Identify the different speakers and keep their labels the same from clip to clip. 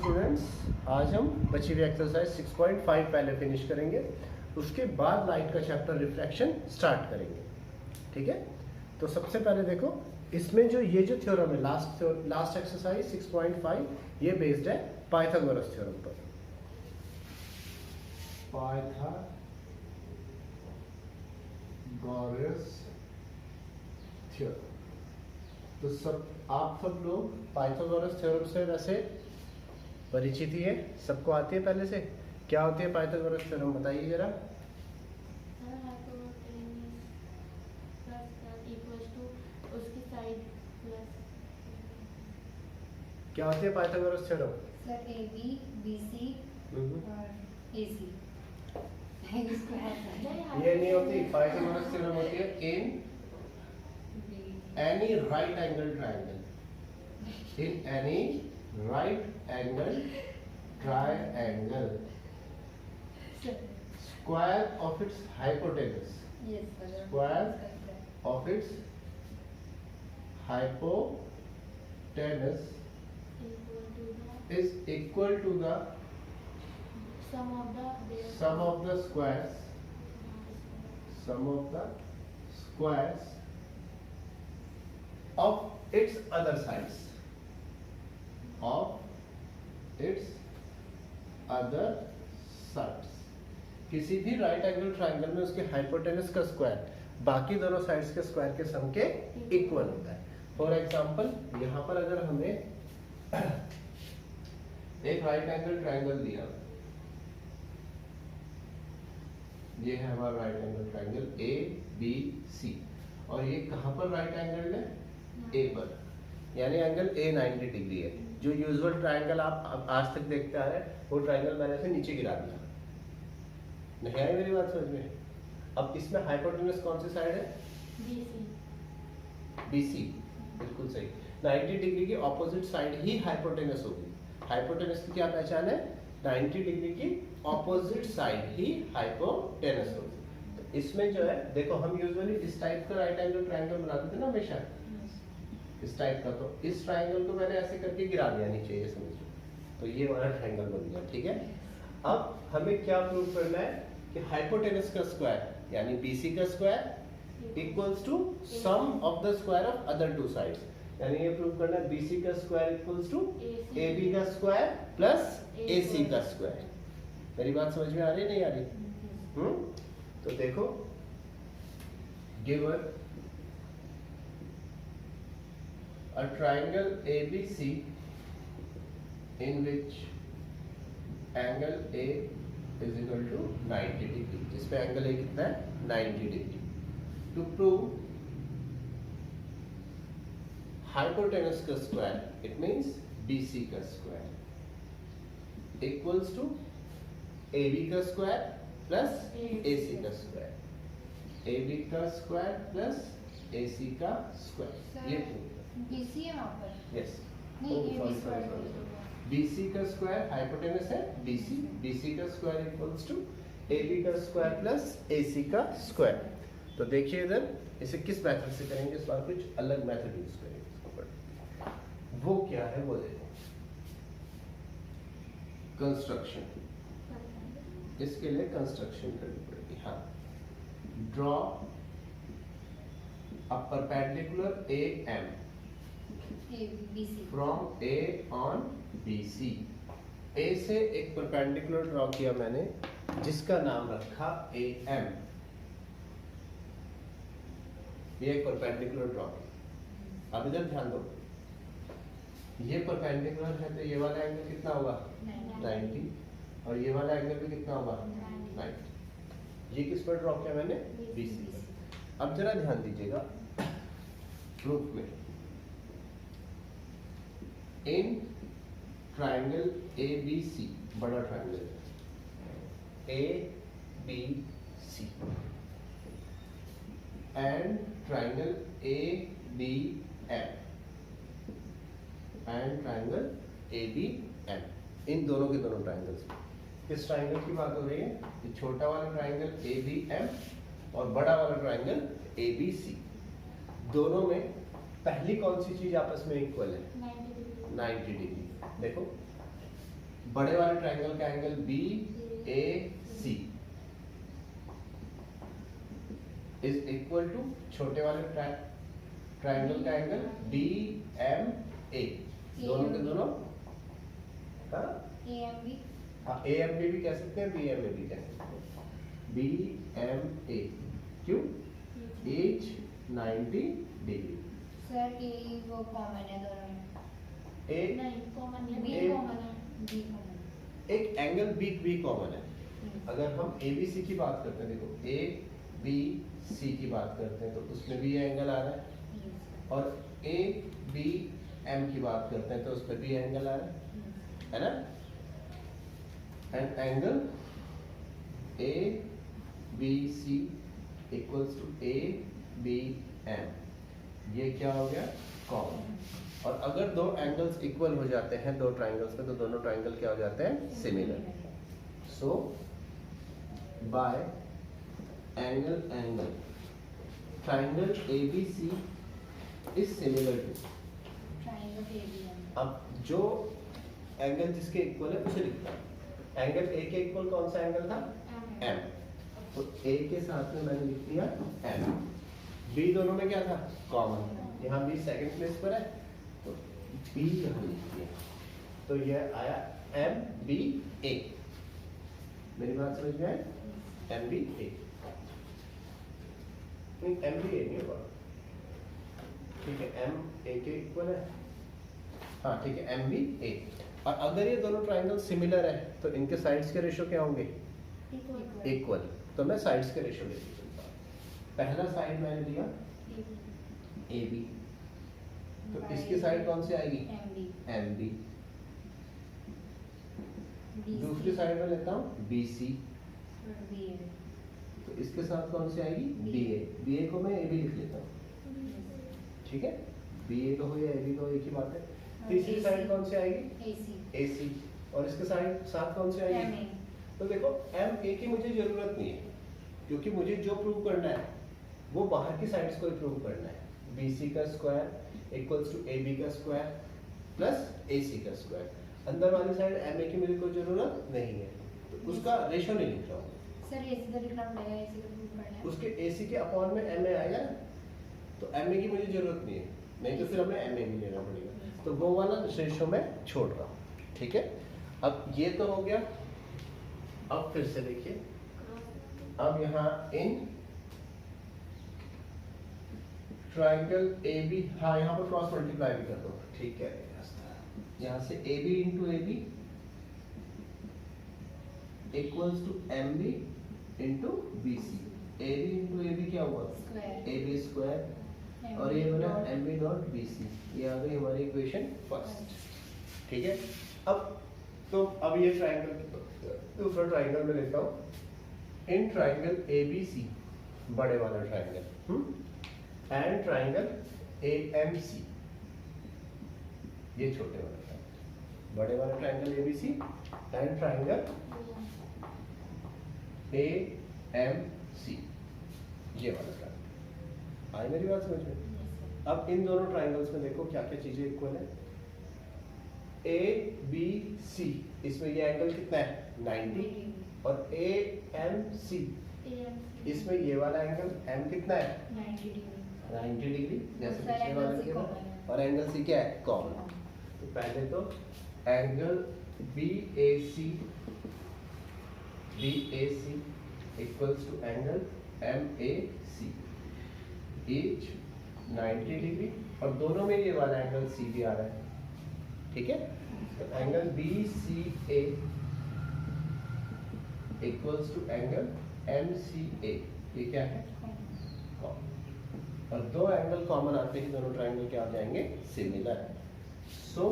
Speaker 1: Students, आज हम बची हुई एक्सरसाइज 6.5 पहले फिनिश करेंगे, उसके बाद लाइट का चैप्टर रिफ्लेक्शन स्टार्ट करेंगे। ठीक है, तो सबसे पहले देखो इसमें ये जो थ्योरम है लास्ट एक्सरसाइज 6.5 ये बेस्ड है पाइथागोरस थ्योरम पर। पाइथागोरस थ्योरम, तो आप सब लोग पाइथागोरस थ्योरम से वैसे परिचित ही है, सबको आती है पहले से। क्या होती है पाइथागोरस थ्योरम, बताइए जरा। क्या होती है Pythagoras theorem?
Speaker 2: Sir AB BC और AC।
Speaker 1: ये नहीं होती, पाइथागोरस थ्योरम होती है in any right angle triangle, in any right angle triangle, square of its hypotenuse, square of its hypotenuse is equal to the sum of the squares of its other sides, किसी भी right angle triangle में उसके hypotenuse का square बाकी दोनों sides के square के सम के इक्वल होता है। फॉर एग्जांपल यहाँ पर अगर हमें एक राइट एंगल ट्रायंगल दिया, ये है हमारा राइट एंगल ट्रायंगल ABC, और ये कहाँ पर राइट एंगल है? A पर, यानी एंगल A 90 डिग्री है। जो यूजुअल ट्रायंगल आप आज तक देखते आ रहे हैं वो ट्रायंगल मैंने से नीचे गिरा दिया। नहीं आई मेरी बात समझ में? अब इसमें हाइपोटेनस कौन सी साइड है? BC, बिल्कुल सही। 90 डिग्री की ऑपोजिट साइड ही हाइपोटेनस होगी। हाइपोटेनस की क्या पहचान है? 90 डिग्री की ऑपोजिट साइड ही हाइपोटेनस होगी। तो इसमें जो है देखो, हम यूजुअली इस टाइप का राइट एंगल ट्रायंगल बनाते थे ना हमेशा, इस टाइप का। तो इस ट्रायंगल को मैंने ऐसे करके गिरा दिया नीचे, ये समझो, तो ये हमारा ट्रायंगल बन गया। ठीक है, अब हमें क्या प्रूव करना है कि हाइपोटेनस का स्क्वायर यानी BC का square equals to sum of the square of other two sides, यानी ये प्रूव करना है BC का स्क्वायर इक्वल्स टू AB का स्क्वायर प्लस AC का स्क्वायर। मेरी बात समझ में आ रही नहीं आ रही? तो देखो, given a triangle ABC in which angle A is equal to 90 degree, जिसमें एंगल A कितना है? 90 डिग्री। To prove hypotenuse का स्क्वायर, it means BC का स्क्वायर equals to AB का स्क्वायर प्लस AC का स्क्वायर, AB का square plus AC का square. ये
Speaker 2: BC है वहाँ पर?
Speaker 1: यस,
Speaker 2: नहीं
Speaker 1: BC का स्क्वायर हाइपोटेनस है BC का स्क्वायर इक्वल्स टू AB का स्क्वायर प्लस AC का स्क्वायर। तो देखिए इधर इसे किस मेथड से करेंगे, इस बार कुछ अलग मेथड यूज करेंगे इसको पर। वो क्या है वो देखो, कंस्ट्रक्शन, इसके लिए कंस्ट्रक्शन करनी पड़ेगी। हाँ, draw a perpendicular AM from A on BC। A से एक परपेंडिकुलर ड्रॉ किया मैंने जिसका नाम रखा AM। ये एक परपेंडिकुलर ड्रॉ किया। अब इधर ध्यान दो, ये परपेंडिकुलर है तो ये वाला एंगल कितना होगा? 90, और ये वाला एंगल भी कितना होगा? 90। ये किस पर ड्रॉ किया मैंने? BC पर। अब जरा ध्यान दीजिएगा, प्रूफ में इन ट्रायंगल ABC, बड़ा triangle ABC and triangle ABM and triangle ABM, इन दोनों के दोनों ट्रायंगल्स में किस ट्रायंगल की बात हो रही है? ये छोटा वाला ट्रायंगल ABM और बड़ा वाला ट्रायंगल ABC, दोनों में पहली कौन सी चीज आपस में इक्वल है? 90 डिग्री। देखो बड़े वाले ट्राइंगल का angle B A C is equal to छोटे वाले ट्राइंगल का एंगल डी एम ए, दोनों के दोनों
Speaker 2: A M B,
Speaker 1: A M B भी कह सकते हैं, बी एम ए भी कह सकते हैं। बी एम ए क्यों? H 90 degree.
Speaker 2: सर ए वो कॉमन है दोनों में,
Speaker 1: ए
Speaker 2: नहीं कॉमन है, बी
Speaker 1: ए-
Speaker 2: कॉमन है, बी कॉमन है।
Speaker 1: एक एंगल बी बी कॉमन है। अगर हम ए बी सी की बात करते हैं, देखो ए बी सी की बात करते हैं तो उसमें भी ये एंगल आ रहा है,
Speaker 2: Yes.
Speaker 1: और ए बी एम की बात करते हैं तो उसमें भी एंगल आ रहा है ना? And angle A B C equals to A B M, ये क्या हो गया? कॉमन। और अगर दो एंगल्स इक्वल हो जाते हैं दो ट्राइंगल्स में तो दोनों ट्राइंगल क्या हो जाते हैं? Similar. So by angle triangle ABC is similar to,
Speaker 2: triangle A B M.
Speaker 1: अब जो एंगल जिसके इक्वल है उसे लिखता है। एंगल ए के इक्वल कौन सा एंगल था? M। तो A के साथ में मैंने लिख दिया M। B दोनों में क्या था? कॉमन। यहाँ B सेकंड प्लेस पर है तो B यहाँ लिख दिया, तो यह आया MBA। मेरी बात समझ में आई? MBA नहीं, MBA नहीं होगा, ठीक है, MA के इक्वल है, हाँ ठीक है, MBA। और अगर ये दोनों ट्राइंगल सिमिलर है तो इनके साइड्स के रेशो क्या होंगे? इक्वल। तो मैं साइड्स के रेशो लेके चलता हूँ। पहला साइड मैंने दिया AB, तो इसकी साइड कौन सी आएगी? MB। दूसरी साइड में लेता हूँ BC, तो इसके साथ कौन सी आएगी? BA। BA को मैं AB लिख लेता हूँ, ठीक है, BA का हो या AB का हो एक ही बात है। तीसरी साइड कौन सी आएगी? AC। और इसके साथ कौन सी आएगी? तो देखो MA की मुझे जरूरत नहीं है क्योंकि मुझे जो प्रूव करना है वो बाहर की साइड्स को ही प्रूव करना है। BC का स्क्वायर इक्वल्स टू AB का स्क्वायर प्लस AC का स्क्वायर। अंदर वाली साइड MA की मुझे कोई जरूरत नहीं है तो उसका रेशो नहीं लिख रहा हूँ।
Speaker 2: सर AC का लिखना पड़ेगा, AC का प्रूव करना है।
Speaker 1: उसके AC के अपॉन में MA आएगा ना, तो MA की मुझे जरूरत नहीं है, नहीं तो फिर हमें MA भी लेना पड़ेगा, तो वो वाला रेशो मैं छोड़ रहा हूँ, ठीक है। अब ये तो हो गया। अब फिर से देखिए, अब यहाँ इन ट्राइंगल AB, हाँ यहाँ पर क्रॉस मल्टीप्लाई भी कर दो, ठीक है। यहाँ से AB into AB equals to MB into BC। AB into AB क्या हुआ? AB स्क्वायर, और ये बना MB डॉट BC। ये आ गई हमारी इक्वेशन फर्स्ट, ठीक है। अब ये ट्राइंगल, दूसरा ट्राइंगल में लेता हूँ। इन ट्राइंगल ABC, बड़े वाला ट्राइंगल, एंड ट्राइंगल AMC, ये छोटे वाला ट्राइंगल। बड़े वाला triangle ABC and triangle AMC, ये वाला ट्राइंगल। आई मेरी बात समझ में? अब इन दोनों ट्राइंगल्स में देखो क्या क्या चीजें इक्वल है। ABC, इसमें ये एंगल कितना है? 90। और AMC, इसमें ये वाला एंगल M कितना है? 90 डिग्री, जैसे पिछले वाले के में। और एंगल C क्या है? कॉमन। तो पहले तो angle BAC equals to angle MAC is 90 degree, और दोनों में ये वाला एंगल C भी आ रहा है, ठीक है। तो angle BCA equals to angle MCA, ये क्या है? कॉमन। और दो एंगल कॉमन आते ही दोनों ट्राइंगल क्या हो जाएंगे? Similar. So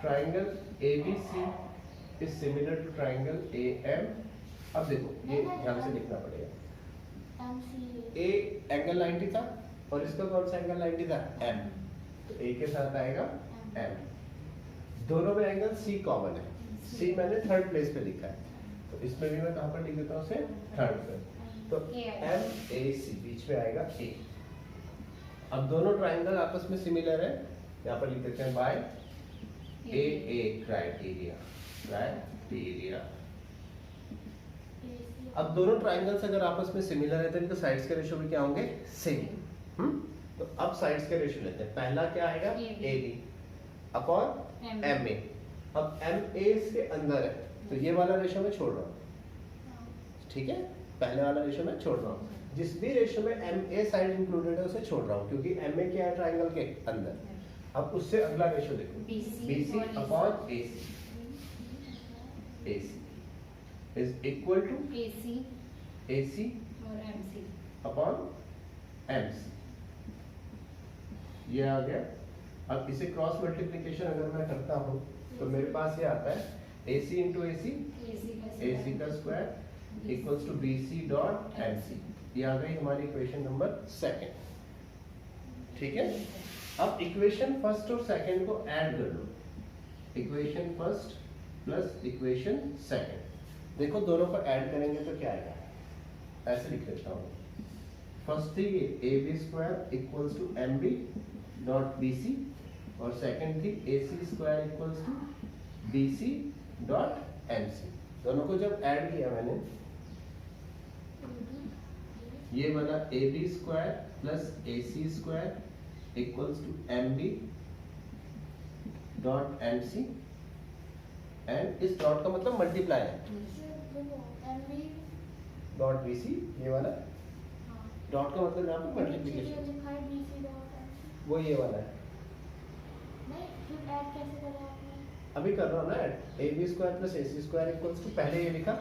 Speaker 1: triangle ABC is similar to triangle AM। अब देखो ये ध्यान से लिखना पड़ेगा। A एंगल 90 था और इसका कौन सा एंगल 90 था? M। तो A के साथ आएगा M। दोनों में एंगल C कॉमन है। C मैंने थर्ड प्लेस पे लिखा है, तो इसमें भी मैं कहाँ पर लिख देता हूँ उसे? थर्ड पे। तो MAC बीच में आएगा A। अब दोनों ट्राइंगल आपस में सिमिलर है, यहाँ पर लिख देते हैं बाय AA क्राइटेरिया। अब दोनों ट्राइंगल्स अगर आपस में सिमिलर है तो इनके साइड्स के रेशियो भी क्या होंगे? सेम। तो अब साइड्स के रेशियो लेते हैं। पहला क्या आएगा? AB upon MA। अब MA इसके अंदर है तो ये वाला रेशियो मैं छोड़ रहा हूँ, ठीक है? पहले वाला रेशियो मैं छोड़ रहा हूँ। जिस भी रेशियो में MA साइड इंक्लूडेड है उसे छोड़ रहा हूँ क्योंकि MA क्या है ट्राइंगल के अंदर। अब उससे अगला रेशियो देखो, BC upon AC। AC is equal to AC
Speaker 2: और MC
Speaker 1: अपॉन MC। ये आ गया। अब इसे क्रॉस मल्टीप्लिकेशन अगर मैं करता हूँ तो मेरे पास ये आता है AC इंटू AC का square equals to BC dot MC। ये आ गई हमारी इक्वेशन नंबर सेकंड, ठीक है? अब इक्वेशन फर्स्ट और सेकंड को ऐड कर लो। Equation first plus equation second, देखो दोनों को ऐड करेंगे तो क्या आएगा? ऐसे लिख लेता हूँ। फर्स्ट थी ये AB square equals to MB dot BC और सेकंड थी AC square equals to BC dot MC। दोनों को जब ऐड किया मैंने ये बना AB square plus AC square equals to MB dot MC and इस डॉट का मतलब मल्टीप्लाई है डॉट BC। ये वाला डॉट का मतलब यहाँ पर मल्टीप्लिकेशन, वो ये वाला है। अभी कर रहा हूँ ना add. AB square plus AC square equals to पहले ये लिखा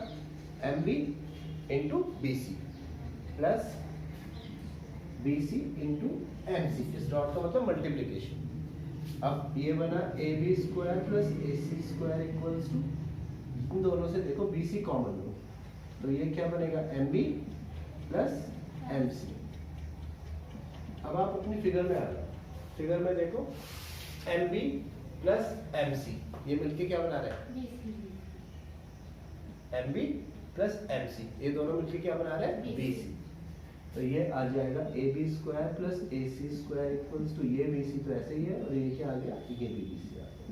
Speaker 1: MB into BC plus BC into MC। इस डॉट का मतलब मल्टीप्लिकेशन। अब ये बना AB square plus AC square equals to, इन दोनों से देखो BC कॉमन लो तो ये क्या बनेगा? MB plus MC। अब आप अपनी फिगर में आ जाओ। फिगर में देखो MB प्लस MC ये मिलके क्या बना रहे हैं? MB प्लस MC ये दोनों मिलके क्या बना रहे हैं? BC। तो ये आ जाएगा AB square plus AC square equals to ये BC तो ऐसे ही है और ये क्या आ गया? ये भी BC आ गया।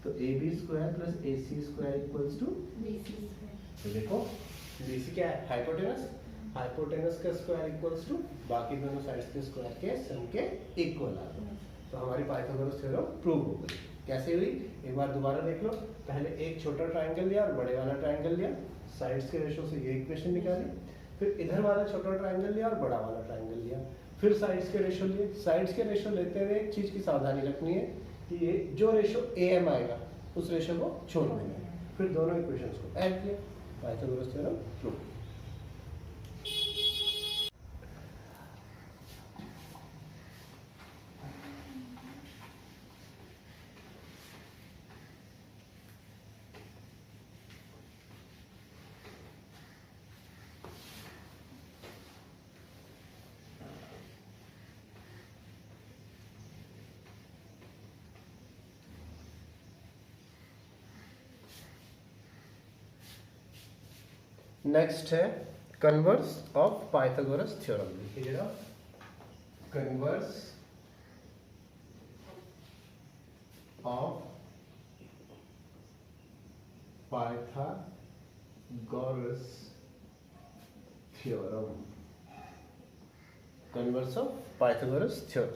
Speaker 1: तो AB square plus AC square equals to BC। तो देखो BC क्या है? हाइपोटेनस। हाइपोटेनस का स्क्वायर इक्वल्स टू बाकी दोनों साइड्स के स्क्वायर के सम के इक्वल आ गया। तो हमारी पाइथागोरस थ्योरम प्रूव हो गई। कैसे हुई? एक बार दोबारा देख लो। पहले एक छोटा ट्राइंगल लिया और बड़े वाला ट्राइंगल लिया, साइड्स के रेशियो से ये इक्वेशन निकाली। फिर इधर वाला छोटा ट्राइंगल लिया और बड़ा वाला ट्राइंगल लिया। फिर साइड्स के रेशियो लिए। साइड्स के रेशियो लेते हुए एक चीज की सावधानी रखनी है कि ये जो रेशियो AM आएगा उस रेशियो को छोड़ देना है। फिर दोनों इक्वेशंस को ऐड किया, पाइथागोरस थ्योरम प्रूव। नेक्स्ट है कन्वर्स ऑफ पाइथागोरस थ्योरम। लिखिएगा converse of Pythagoras theorem. Converse of Pythagoras theorem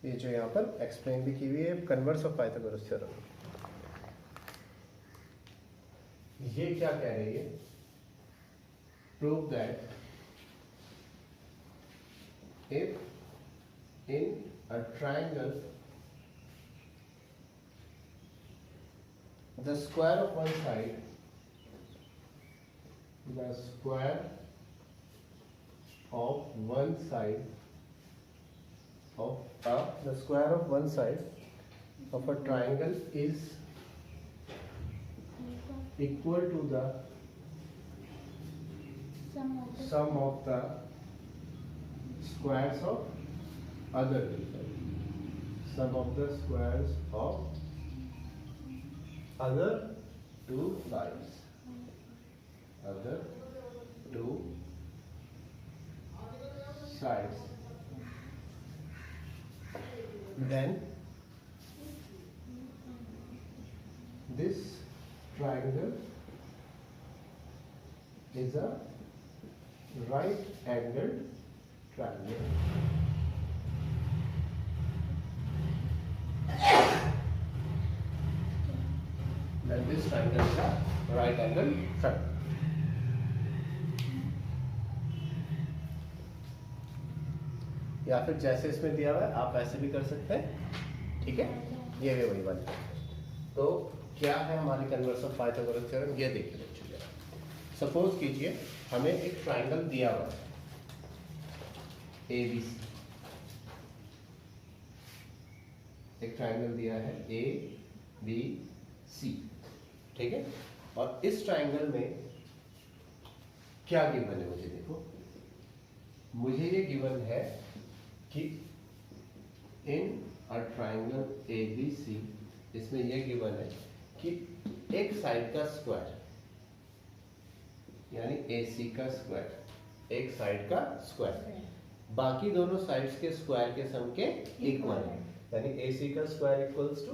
Speaker 1: ये जो यहाँ पर एक्सप्लेन भी की हुई है कन्वर्स ऑफ पाइथागोरस थ्योरम। ये क्या कह रही है? Prove that if in a triangle the square of one side of one side of a triangle is equal to the sum of the squares of other two sides. Sum of the squares of other two sides. Other two sides. Then this triangle is a right angled triangle. Then this triangle is a right angle triangle. या फिर जैसे इसमें दिया हुआ है आप वैसे भी कर सकते हैं, ठीक है। ये भी वही बात है। तो क्या है हमारी कन्वर्स ऑफ पाइथागोरस थ्योरम, ये देखिए बच्चों जरा। सपोज कीजिए हमें एक ट्राइंगल दिया हुआ है ABC, एक ट्राइंगल दिया है ABC, ठीक है। और इस ट्राइंगल में क्या गिवन है, मुझे देखो, मुझे ये गिवन है कि इन अ ट्राइंगल ABC, इसमें ये गिवन है कि एक साइड का स्क्वायर यानी AC का स्क्वायर, एक साइड का स्क्वायर बाकी दोनों साइड्स के स्क्वायर के सम के इक्वल है। यानी AC का स्क्वायर इक्वल्स टू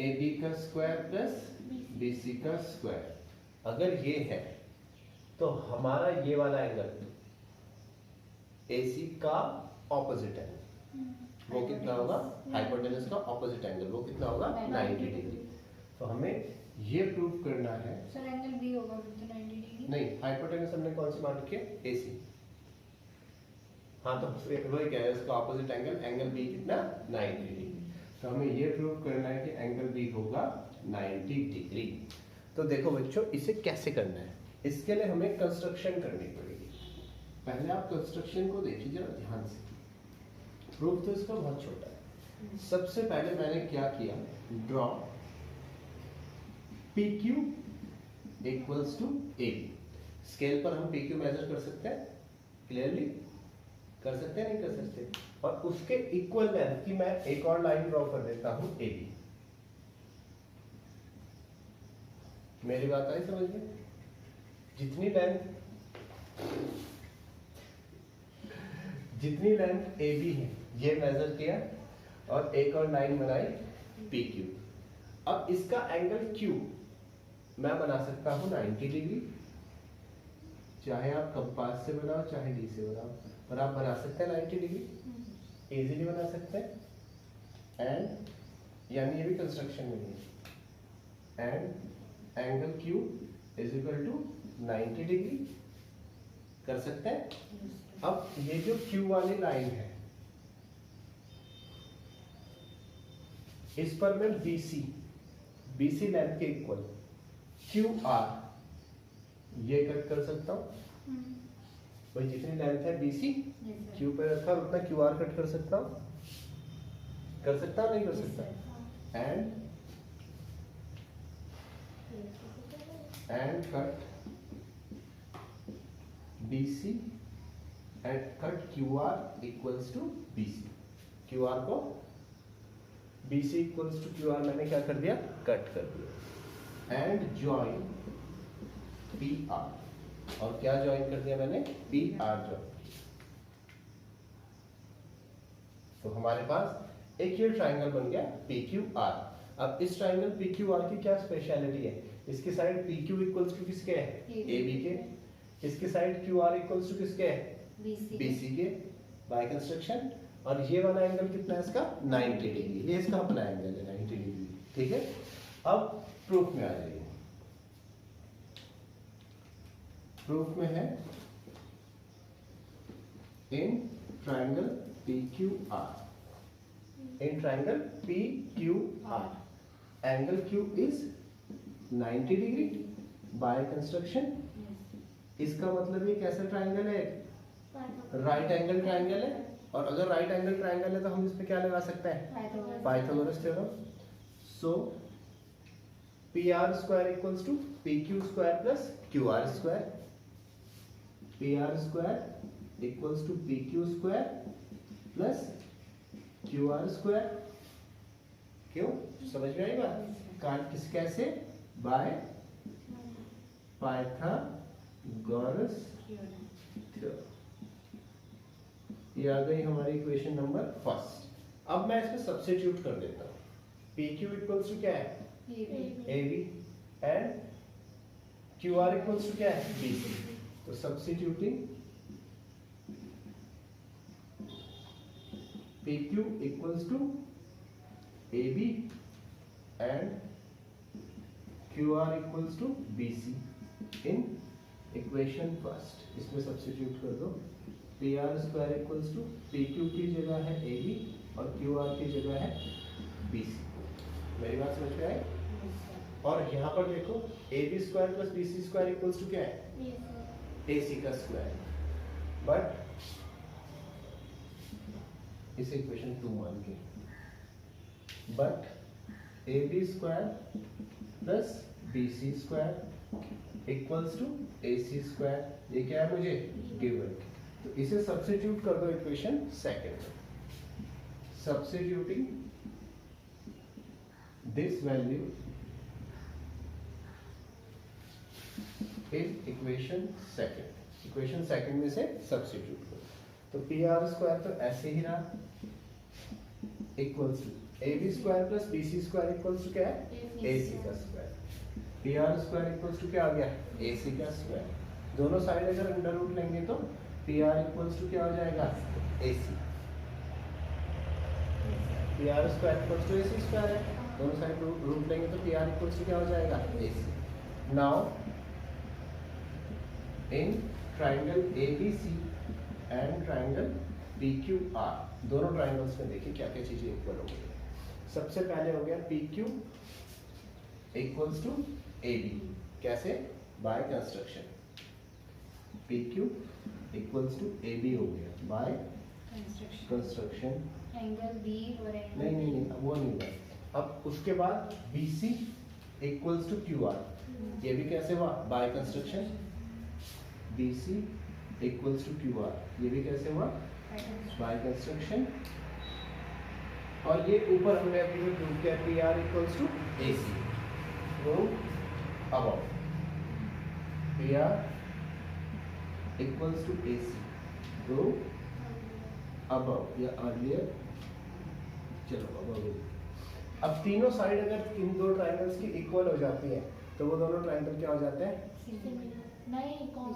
Speaker 1: AB का स्क्वायर प्लस BC का स्क्वायर। अगर ये है तो हमारा ये वाला एंगल AC का ऑपोजिट है, वो कितना होगा, हाइपोटेनस का ऑपोजिट एंगल, वो कितना होगा 90 डिग्री। तो हमें ये प्रूव करना है।
Speaker 2: सर एंगल बी होगा फिर तो 90 डिग्री।
Speaker 1: नहीं, हाइपोटेनस हमने कौन सी मान रखी है, AC। हाँ तो वही कह रहे हैं, इसका ऑपोजिट एंगल बी कितना 90 डिग्री। तो हमें ये प्रूव करना है कि एंगल बी होगा 90 डिग्री। तो देखो बच्चों, इसे कैसे करना है, इसके लिए हमें कंस्ट्रक्शन करनी पड़ेगी। पहले आप कंस्ट्रक्शन को देखिए जरा ध्यान से। प्रूफ तो इसका बहुत छोटा है। सबसे पहले मैंने क्या किया, draw PQ equals to AB। Scale पर हम PQ मेजर कर सकते हैं, क्लियरली कर सकते हैं, नहीं कर सकते। और उसके इक्वल लेंथ की मैं एक और लाइन ड्रॉ कर देता हूं AB। मेरी बात आई समझ में? जितनी लेंथ AB है ये मेजर किया और एक और लाइन बनाई PQ। अब इसका एंगल Q मैं बना सकता हूं 90 डिग्री, चाहे आप कंपास से बनाओ चाहे डी से बनाओ, पर आप बना सकते हैं 90 डिग्री, इजीली बना सकते हैं। एंड यानी ये भी कंस्ट्रक्शन में है, and angle Q is equal to 90 degree कर सकते हैं। अब ये जो Q वाली लाइन है इस पर मैं BC लेंथ के इक्वल QR ये कट कर सकता हूं। भाई जितनी लेंथ है BC Q पे रखा और उतना QR कट कर सकता हूं, नहीं कर सकता। And cut BC and cut QR equals to BC। QR को BC इक्वल्स टू QR मैंने क्या कर दिया, कट कर दिया। एंड ज्वाइन PR, और क्या ज्वाइन कर दिया मैंने, PR ज्वाइन। तो हमारे पास एक ये ट्राइंगल बन गया PQR। अब इस ट्राइंगल PQR की क्या स्पेशलिटी है, इसकी साइड PQ इक्वल्स टू किसके है, AB के, इसकी साइड QR इक्वल्स टू किसके है, BC के, बाय कंस्ट्रक्शन। और ये वाला एंगल कितना है इसका 90 डिग्री, ये इसका अपना एंगल है 90 डिग्री, ठीक है। अब प्रूफ में आ जाइए। प्रूफ में है in triangle PQR, in triangle PQR angle Q is 90 degree by construction. इसका मतलब ये कैसा ट्राइंगल है, राइट एंगल ट्राइंगल है। और अगर राइट एंगल ट्राइंगल है तो हम इस पे क्या लगा सकते हैं, Pythagoras theorem. So PR square equals to PQ square plus QR square. PR square equals to PQ square plus QR square. क्यों, समझ में आई बात? किस कैसे, बाय पाइथागोरस थ्योरम। ये आ गई हमारी इक्वेशन नंबर फर्स्ट। अब मैं इसमें सब्स्टिट्यूट कर देता हूँ। PQ इक्वल्स टू क्या है,
Speaker 2: ए
Speaker 1: AB and QR equals to क्या है BC। तो substituting PQ equals to AB and QR equals to BC in equation first. इसमें सब्स्टिट्यूट कर दो। PR square equals to PQ की जगह है AB और QR की जगह है BC। मेरी बात समझ में आई? और यहाँ पर देखो AB square plus BC square equals to क्या है AC का स्क्वायर। बट इसे इक्वेशन 2 मान के, but AB square plus BC square equals to AC square, ये क्या है मुझे गिवन। तो इसे सब्स्टिट्यूट कर दो इक्वेशन सेकंड में। Substituting this value in equation second में से सब्स्टिट्यूट करो। तो PR स्क्वायर तो ऐसे ही रहा equals to AB square plus BC square equals to क्या है AC का square. PR square equals to क्या आ गया AC का स्क्वायर। दोनों साइड अगर अंडर रूट लेंगे तो PR इक्वल्स टू क्या हो जाएगा AC। PR square equals to AC square है, दोनों साइड रूट लेंगे तो PR इक्वल्स टू क्या हो जाएगा AC। Now in triangle ABC and triangle PQR, दोनों ट्राइंगल्स में देखिए क्या क्या चीजें इक्वल हो गई। सबसे पहले हो गया PQ इक्वल्स टू AB, कैसे by construction. PQ equals to AB हो गया बाय कंस्ट्रक्शन।
Speaker 2: एंगल बी और एंगल
Speaker 1: नहीं अब वो नहीं हुआ। अब उसके बाद BC इक्वल्स टू QR, ये भी कैसे हुआ by construction. BC equals to QR, ये भी कैसे हुआ बाय कंस्ट्रक्शन। और ये ऊपर हमने अभी जो प्रूव किया PR equals to AC, prove above. PR equals to AC, prove above या अर्लियर। चलो अबव। अब तीनों साइड अगर इन दो ट्राइंगल्स की इक्वल हो जाती है तो वो दोनों ट्राइंगल क्या हो जाते हैं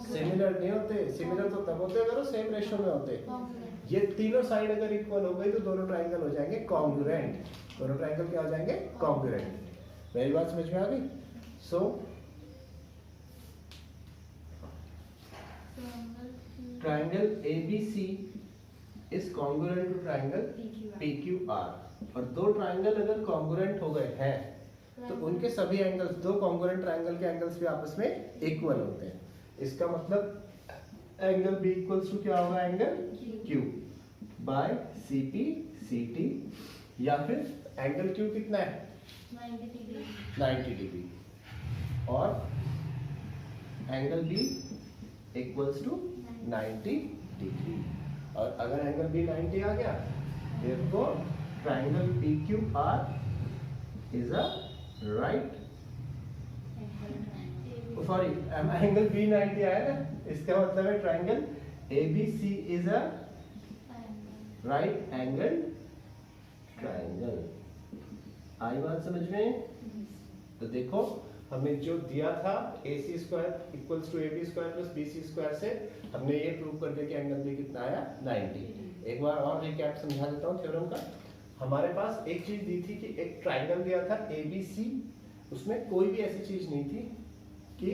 Speaker 1: सिमिलर नहीं होते। सिमिलर तो तब होते अगर वो सेम रेशियो में होते। ये तीनों साइड अगर इक्वल हो गई तो दोनों ट्राइंगल हो जाएंगे कॉन्ग्रुएंट। दोनों ट्राइंगल क्या हो जाएंगे कॉन्ग्रुएंट। मेरी बात समझ में आ गई? So triangle ABC is congruent to triangle PQR। और दो ट्राइंगल अगर कॉन्ग्रुएंट हो गए हैं तो उनके सभी एंगल्स, दो कॉन्ग्रुएंट ट्राइंगल के एंगल्स भी आपस में इक्वल होते हैं। इसका मतलब एंगल B इक्वल्स टू क्या होगा angle Q by CP CT, या फिर एंगल Q कितना है 90 डिग्री और angle B equals to 90 degree. और अगर एंगल B 90 आ गया therefore triangle PQR is a right, sorry angle B 90 आया ना, इसका मतलब है triangle ABC is a right angle triangle. आई बात समझ में? तो देखो हमें जो दिया था AC square equals to AB square plus BC square से हमने ये प्रूव कर दिया कि एंगल B कितना आया 90। एक बार और रिकैप समझा देता हूँ थ्योरम का। हमारे पास एक चीज दी थी कि एक ट्राइंगल दिया था ABC, उसमें कोई भी ऐसी चीज नहीं थी कि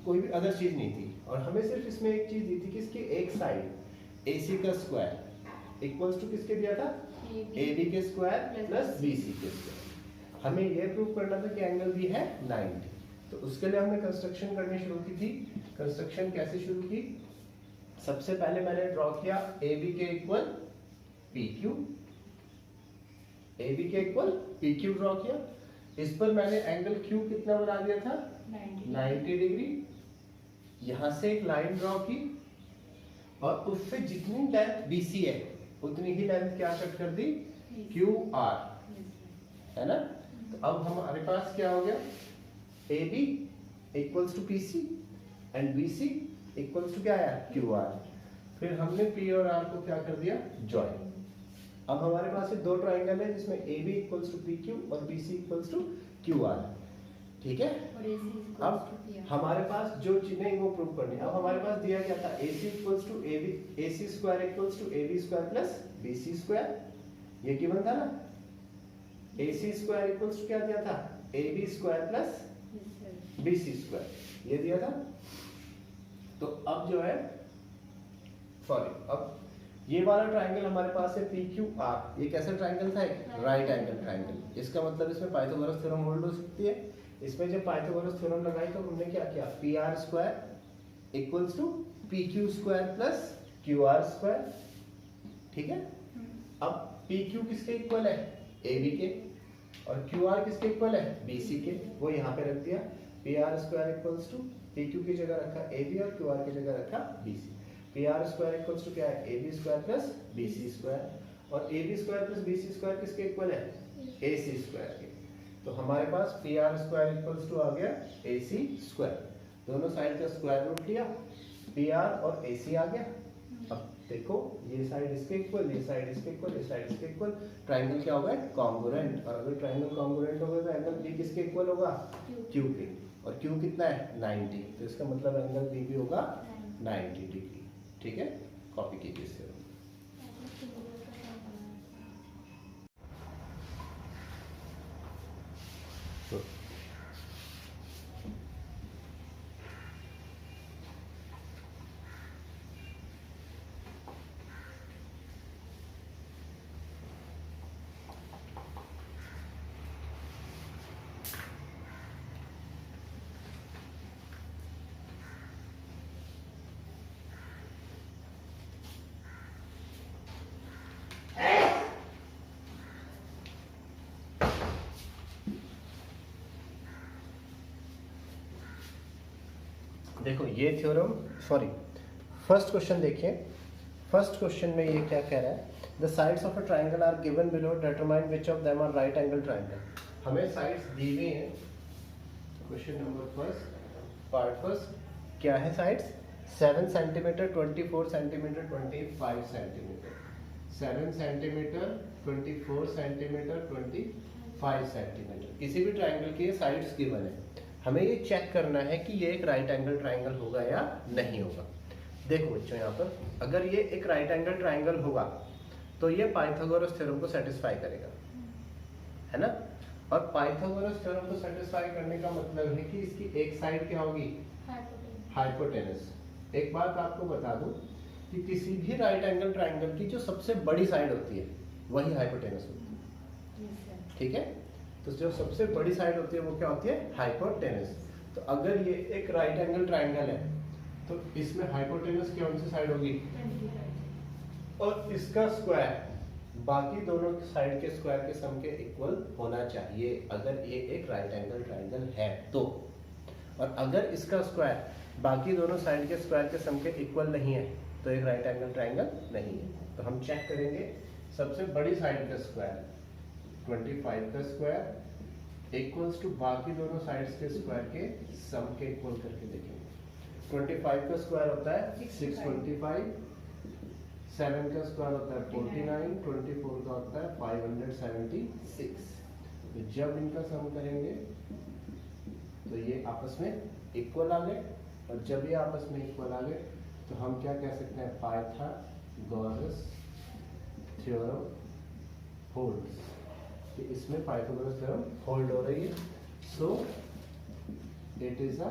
Speaker 1: कोई भी अदर चीज नहीं थी, और हमें सिर्फ इसमें एक चीज दी थी कि इसकी एक साइड AC का स्क्वायर इक्वल्स टू किसके दिया था AB के स्क्वायर प्लस BC के स्क्वायर। हमें यह प्रूव करना था कि एंगल B है 90। तो उसके लिए हमने कंस्ट्रक्शन करनी शुरू की थी। कंस्ट्रक्शन कैसे शुरू की? सबसे पहले मैंने ड्रॉ किया AB के इक्वल PQ, AB के इक्वल PQ ड्रॉ किया। इस पर मैंने एंगल Q कितना बना दिया था 90 डिग्री। यहां से एक लाइन ड्रॉ की और उससे जितनी लेंथ BC है उतनी ही लेंथ क्या कट कर दी QR, है ना। तो अब हमारे पास क्या हो गया AB equals to PC and BC equals to क्या आया QR। फिर हमने P और R को क्या कर दिया जॉइन। अब हमारे पास ये दो ट्राइंगल है जिसमें AB इक्वल्स टू PQ और BC equals to Q R, ठीक है।
Speaker 2: और AC is equals
Speaker 1: अब
Speaker 2: to PR.
Speaker 1: हमारे पास जो चीजें वो प्रूव करनी है। अब हमारे पास दिया क्या था, AC equals to AB, AC square equals to AB square plus BC square, ये गिवन था ना। AC स्क्वायर इक्वल्स टू क्या दिया था, AB square plus
Speaker 2: Yes, sir.
Speaker 1: BC square, ये दिया था। तो अब जो है, सॉरी, अब ये वाला ट्राइंगल हमारे पास है PQR। ये कैसा ट्राइंगल था, एक राइट एंगल ट्राइंगल। इसका मतलब इसमें पाइथागोरस थ्योरम होल्ड हो सकती है। इसमें जब पाइथागोरस थ्योरम लगाई तो हमने क्या किया, PR square equals to PQ square plus QR square, ठीक है। अब PQ किसके इक्वल है, AB के, और QR किसके इक्वल है, BC के। वो यहाँ पे रख दिया, PR square equals to PQ की जगह रखा AB और QR की जगह रखा BC। PR square equals to क्या है, AB square plus BC square, और AB square plus BC square किसके इक्वल है, AC स्क्वायर के। तो हमारे पास PR स्क्वायर इक्वल्स टू आ गया AC स्क्वायर। दोनों साइड का स्क्वायर रूट लिया, PR और AC आ गया। अब देखो, ये साइड इसके इक्वल, ये साइड इसके इक्वल, ये साइड इसके इक्वल, ट्राइंगल क्या होगा, कॉन्ग्रुएंट। और अगर ट्राइंगल कॉन्ग्रुएंट होगा तो एंगल B किसके इक्वल होगा, Q के। और Q कितना है, 90। तो इसका मतलब एंगल B भी होगा 90 डिग्री, ठीक है। कॉपी कीजिए इसे। देखो ये थ्योरम, सॉरी, फर्स्ट क्वेश्चन देखिए। फर्स्ट क्वेश्चन में ये क्या कह रहा है, the sides of a triangle are given below, determine which of them are right angle triangle. हमें साइड्स दी हुई हैं। Question number first, part first, क्या है sides, 7 centimetre, 24 centimetre, 25 centimetre. 7 centimetre, 24 centimetre, 25 centimetre. किसी भी ट्राइंगल की साइड्स गिवन है। हमें ये चेक करना है कि ये एक राइट एंगल ट्राइंगल होगा या नहीं होगा। देखो बच्चों, यहाँ पर अगर ये एक राइट एंगल ट्राइंगल होगा तो ये पाइथागोरस थ्योरम को सेटिस्फाई करेगा, है ना। और पाइथागोरस थ्योरम को सेटिस्फाई करने का मतलब है कि इसकी एक साइड क्या होगी, हाइपोटेनस। एक बात आपको बता दूं कि किसी भी राइट एंगल ट्राइंगल की जो सबसे बड़ी साइड होती है वही हाइपोटेनस होती है, ठीक है। तो जो सबसे बड़ी साइड होती है वो क्या होती है, हाइपोटेनस। तो अगर ये एक राइट एंगल ट्राइंगल है तो इसमें हाइपोटेनस कौन सी साइड होगी, और इसका स्क्वायर बाकी दोनों साइड के स्क्वायर के सम के इक्वल होना चाहिए, अगर ये एक राइट एंगल ट्राइंगल है तो। और अगर इसका स्क्वायर बाकी दोनों साइड के स्क्वायर के सम के इक्वल नहीं है तो एक राइट एंगल ट्राइंगल नहीं है। तो हम चेक करेंगे, सबसे बड़ी साइड का स्क्वायर 25 का स्क्वायर इक्वल्स टू बाकी दोनों साइड्स के स्क्वायर के सम के इक्वल करके देखेंगे। 25 का स्क्वायर होता है 625, 7 का स्क्वायर होता है 49, 24 का होता है 576। तो जब इनका सम करेंगे तो ये आपस में इक्वल आ गए, और जब ये आपस में इक्वल आ गए तो हम क्या कह सकते हैं, पाइथागोरस थ्योरम होल्ड्स, कि इसमें पाइथागोरस थ्योरम होल्ड हो रही है। So it is a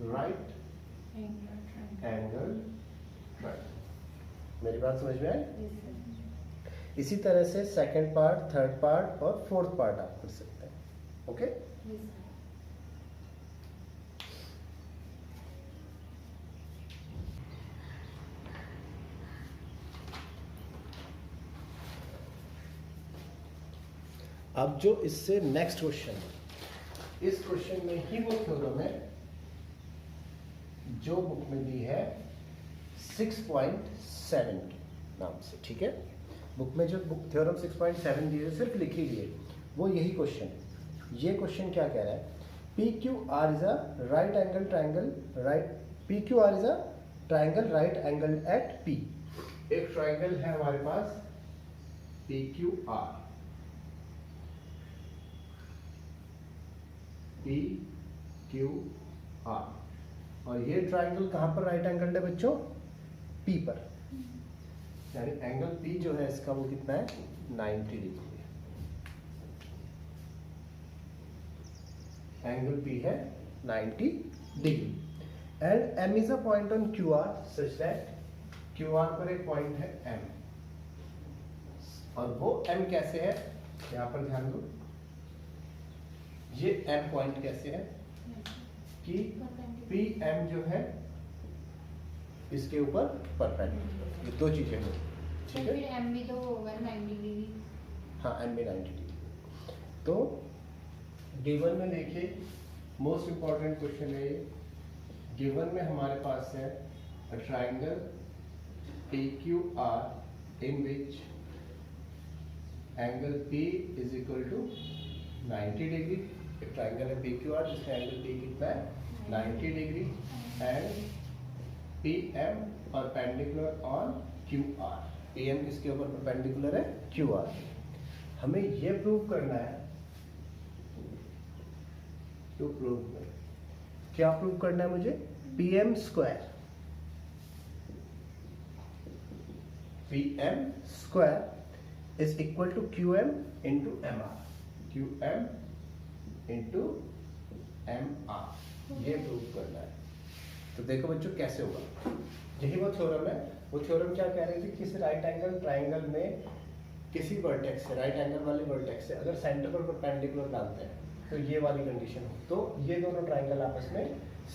Speaker 1: right angle triangle. मेरी बात समझ में आई। इसी तरह से सेकंड पार्ट, थर्ड पार्ट और फोर्थ पार्ट आप कर सकते हैं, ओके। अब जो इससे नेक्स्ट क्वेश्चन है, इस क्वेश्चन में ही वो थ्योरम है जो बुक में दी है 6.7 नाम से, ठीक है। बुक में जो बुक थ्योरम 6.7 दी है, सिर्फ लिखी हुई है, वो यही क्वेश्चन है। ये क्वेश्चन क्या कह रहा है, PQR is a right angle triangle, right, PQR is a triangle right angle at P। एक ट्राइंगल है हमारे पास PQR, पी क्यू आर, और ये ट्राइंगल कहाँ पर राइट एंगल है बच्चों? पी पर, यानी एंगल पी जो है इसका वो कितना है? 90 डिग्री। एंगल पी है 90 degree. And M is a point on Q R such that Q R पर एक पॉइंट है एम, और वो एम कैसे है? यहां पर ध्यान दो, ये एम पॉइंट कैसे है कि पी एम जो है इसके ऊपर परपेंडिकुलर। ये दो चीजें हैं,
Speaker 2: तो
Speaker 1: ठीक
Speaker 2: फिर
Speaker 1: है?
Speaker 2: एम भी तो होगा 90 डिग्री।
Speaker 1: हाँ, एम भी 90 डिग्री। तो गिवन में देखिए, मोस्ट इंपॉर्टेंट क्वेश्चन है ये। गिवन में हमारे पास है a triangle PQR in which angle P is equal to 90 degree. एक ट्राइंगल है PQR जिसका एंगल P कितना है? 90 degree. And PM perpendicular on QR। PM किसके ऊपर परपेंडिकुलर है? QR। हमें ये प्रूव करना है, टू प्रूव, क्या प्रूव करना है मुझे? PM square, PM square is equal to QM into MR। QM into MR, ये प्रूव करना है। तो देखो बच्चों कैसे होगा, यही वो थ्योरम है। वो थ्योरम क्या कह रही थी? किसी राइट एंगल ट्राइंगल में किसी वर्टेक्स से, राइट एंगल वाले वर्टेक्स से अगर सेंटर पर परपेंडिकुलर डालते हैं तो ये वाली कंडीशन हो, तो ये दोनों ट्राइंगल आपस में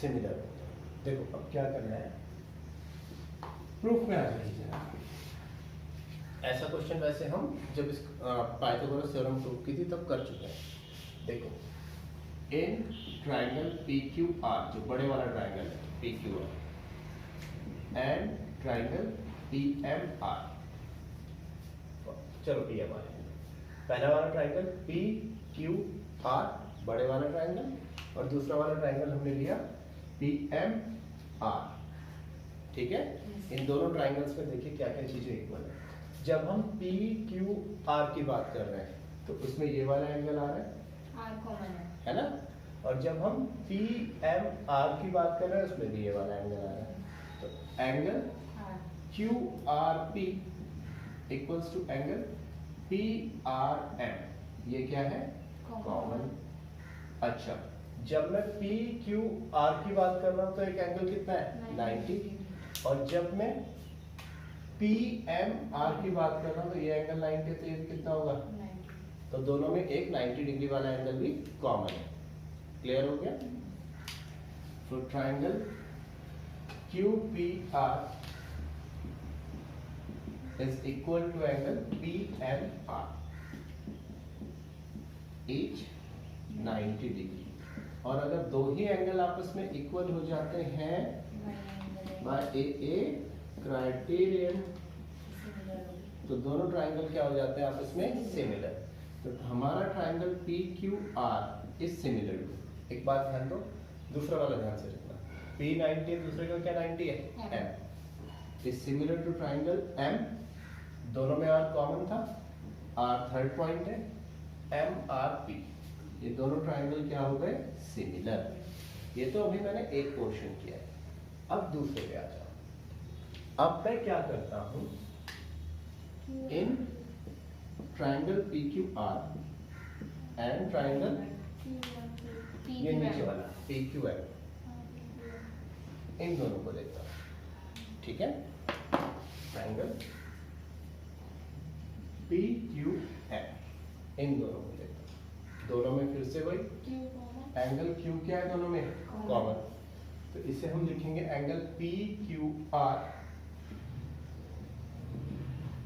Speaker 1: सिमिलर होते हैं। देखो अब क्या करना है, प्रूफ में आ जाइए। ऐसा क्वेश्चन वैसे हम जब इस पाइथागोरस थ्योरम प्रूव की थी तब कर चुके हैं। देखो, इन ट्राइंगल PQR, जो बड़े वाला ट्राइंगल है PQR, एंड ट्राइंगल PMR, चलो PMR है। पहला वाला ट्राइंगल PQR बड़े वाला ट्राइंगल, और दूसरा वाला ट्राइंगल हमने लिया PMR, ठीक है? इन दोनों ट्राइंगल्स में देखिए क्या क्या चीजें इक्वल है। जब हम PQR की बात कर रहे हैं तो उसमें ये वाला एंगल आ रहा है,
Speaker 2: आर कॉमन
Speaker 1: है ना? और जब हम PMR की बात कर रहे हैं उसमें भी ये वाला एंगल आ रहा है। तो एंगल
Speaker 2: है।
Speaker 1: QRP equals to angle PRM, ये क्या है? कॉमन। अच्छा, जब मैं PQR की बात कर रहा हूं तो एक एंगल कितना है? 90। और जब मैं PMR की बात कर रहा हूं तो ये एंगल 90 है, तो ये कितना होगा? तो दोनों में एक 90 डिग्री वाला एंगल भी कॉमन है। क्लियर हो गया? तो triangle QPR is equal to angle PMR, each 90 degree. और अगर दो ही एंगल आपस में इक्वल हो जाते हैं बाय ए क्राइटेरियन, तो दोनों ट्राइंगल क्या हो जाते हैं आपस में? सिमिलर। तो हमारा triangle PQR is similar to, एक बात ध्यान दो, दूसरा वाला ध्यान से रखना, P90 दूसरे का क्या 90 है? M is similar to triangle M, दोनों में R कॉमन था, R थर्ड पॉइंट है, MRP, ये दोनों ट्राइंगल क्या हो गए? सिमिलर। ये तो अभी मैंने एक पोर्शन किया है, अब दूसरे पे आ जाओ। अब मैं क्या करता हूं, in triangle PQR and triangle, ये नीचे वाला PQM, इन दोनों को देखता हूं, ठीक है? ट्राइंगल PQM, इन दोनों को देखता हूं। दोनों में फिर से वही एंगल Q क्या है? दोनों में कॉमन। तो इसे हम लिखेंगे angle PQR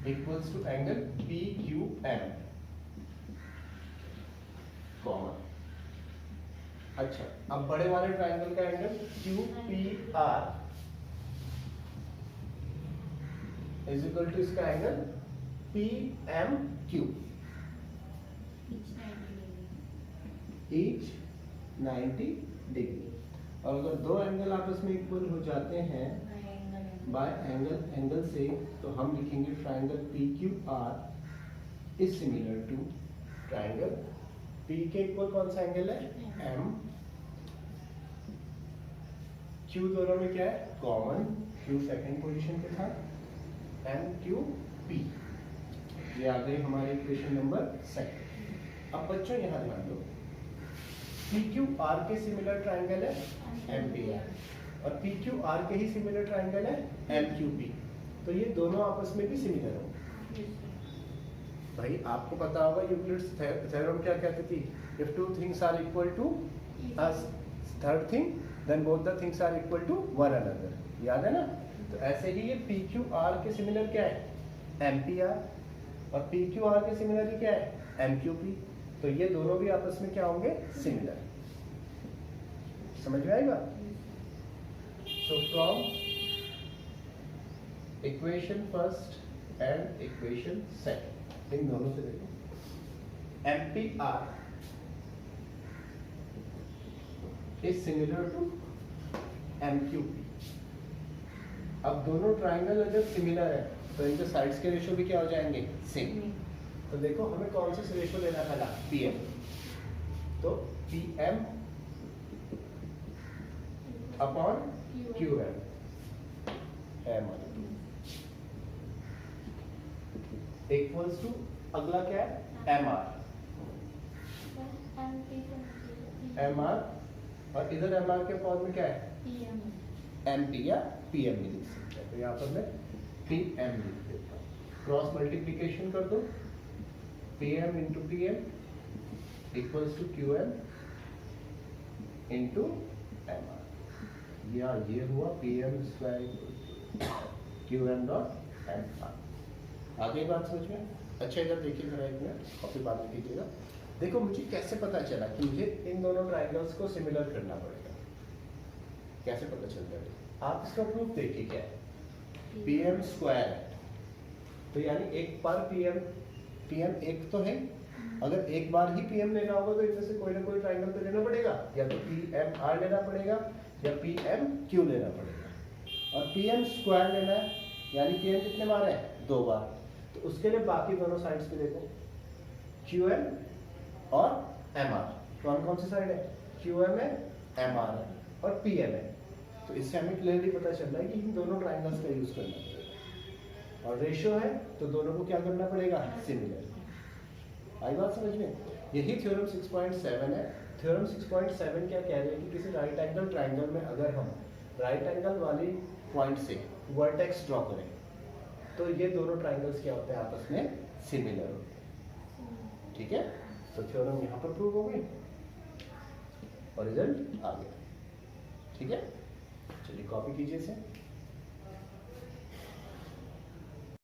Speaker 1: equals to angle PQM, common. अच्छा, अब बड़े वाले ट्राइंगल का angle QPR is equal to इसका एंगल PMQ, ईच 90 डिग्री। और अगर दो एंगल आपस में इक्वल हो जाते हैं बाय एंगल से, तो हम लिखेंगे triangle PQR is similar to triangle P के इक्वल कौन सा एंगल है? M, Q दोनों में क्या है कॉमन, Q सेकंड पोजीशन पे था, M Q P, ये आ गई हमारी इक्वेशन नंबर सेकंड। अब बच्चों यहाँ ध्यान दो, PQR के सिमिलर ट्राइंगल है MPR और PQR के ही सिमिलर ट्राइंगल है MQP, तो ये दोनों आपस में भी सिमिलर हो। भाई आपको पता होगा यूक्लिड्स थ्योरम क्या कहती थी, if two things are equal to a third thing then both the things are equal to one another, याद है ना। तो ऐसे ही ये PQR के सिमिलर क्या है MPR और PQR के सिमिलर ही क्या है MQP, तो ये दोनों भी आपस में क्या होंगे सिमिलर। समझ में आएगा। So from equation first and equation second, इन दोनों से देखो MPR is similar to MQP। अब दोनों ट्राइंगल अगर सिमिलर है तो इनके साइड्स के रेशियो भी क्या हो जाएंगे सेम। तो देखो हमें कौन सा रेशियो लेना था PM, तो PM upon QM equals to अगला क्या है MR और इधर MR के फॉर्म में क्या है MP या PM भी लिख सकते हैं, तो यहाँ पर मैं PM लिख देता हूँ। क्रॉस मल्टीप्लीकेशन कर दो, PM into PM equals to QM into MR, या ये हुआ PM square QM dot MR। आगे बात समझ में। अच्छा इधर देखिए जरा एक मिनट, कॉपी बाद में कीजिएगा। देखो मुझे कैसे पता चला कि मुझे इन दोनों ट्राइंगल्स को सिमिलर करना पड़ेगा, कैसे पता चलता है, आप इसका प्रूफ देखिए क्या है, PM स्क्वायर है तो यानी एक बार PM एक तो है, अगर एक बार ही PM लेना होगा तो इनमें से कोई ना कोई ट्राइंगल तो लेना पड़ेगा, या तो PMR लेना पड़ेगा या PMQ लेना पड़ेगा। और PM स्क्वायर लेना है यानी PM कितने बार है दो बार, तो उसके लिए बाकी दोनों साइड्स पे देखो QM और MR, कौन कौन सी साइड है QM है MR है और PM है, तो इससे हमें क्लियरली पता चल रहा है कि इन दोनों ट्राइंगल्स का यूज करना पड़ेगा और रेशियो है तो दोनों को क्या करना पड़ेगा सिमिलर। आई बात समझ में। यही थ्योरम 6.7 है। थ्योरम 6.7 क्या कह रही है कि किसी राइट एंगल ट्राइंगल में अगर हम राइट एंगल वाली पॉइंट से वर्टेक्स ड्रॉ करें तो ये दोनों ट्राइंगल्स क्या होते हैं आपस में सिमिलर होते हैं। ठीक है, तो थ्योरम यहाँ पर प्रूव हो गई और रिजल्ट आ गया। ठीक है, चलिए कॉपी कीजिए इसे।